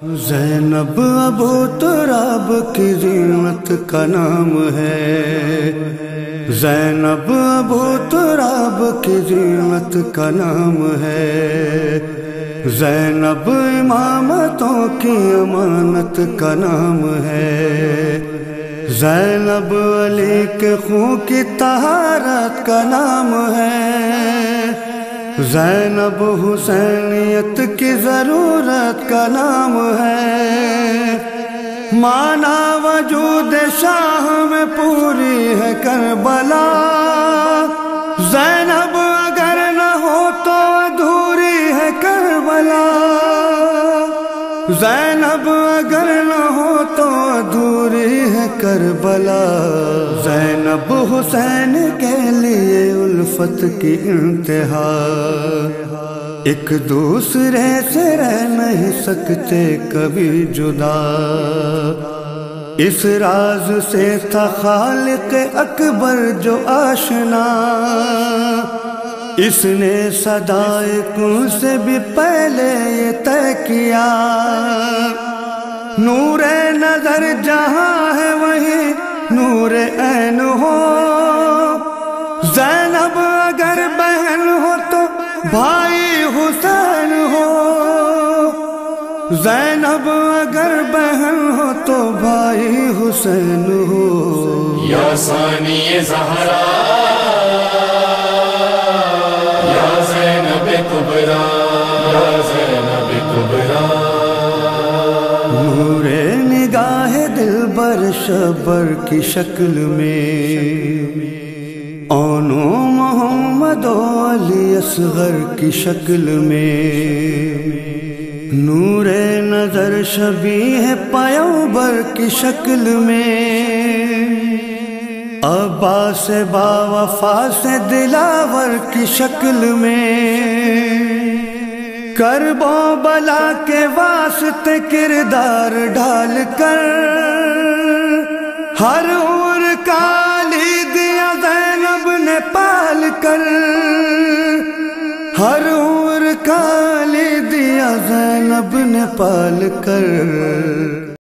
زینب ابو تراب کی زینت کا نام ہے، زینب ابو تراب کی زینت کا نام ہے، زینب امامتوں کی امانت کا نام ہے، زینب علی کے خون کی طہارت کا نام ہے، زینب حسینیت کی ضرورت کا نام ہے، مانا وجود شاہ میں پوری ہے کربلا، زینب اگر نہ ہو تو ادھوری ہے کربلا، زینب اگر نہ ہو تو ادھوری ہے کربلا، زینب حسین کے لیے الفت کی انتہا، ایک دوسرے سے رہ نہیں سکتے کبھی جدا، اس راز سے تھا خالق اکبر جو آشنا، اس نے صدائے کن سے بھی پہلے یہ طے کیا، نور نظر جہاں ہے وہیں نور عین ہو، زینب اگر بہن ہو تو بھائی حسین ہو، زینب اگر بہن ہو تو بھائی حسین ہو، یا ثانی زہرا یا زینب کبریٰ، یا زینب کبریٰ، نور نگاہ دلبر شبر کی شکل میں، آنو محمد و علی اصغر کی شکل میں، نور نظر شبیہ پیغمبر کی شکل میں، عباس با وفا سے دلاور کی شکل میں، کرب و بلا کے واسطے کردار ڈال کر، ہر عمر کالی دیا زینب نے پال کر، ہر عمر کالی دیا زینب نے پال کر،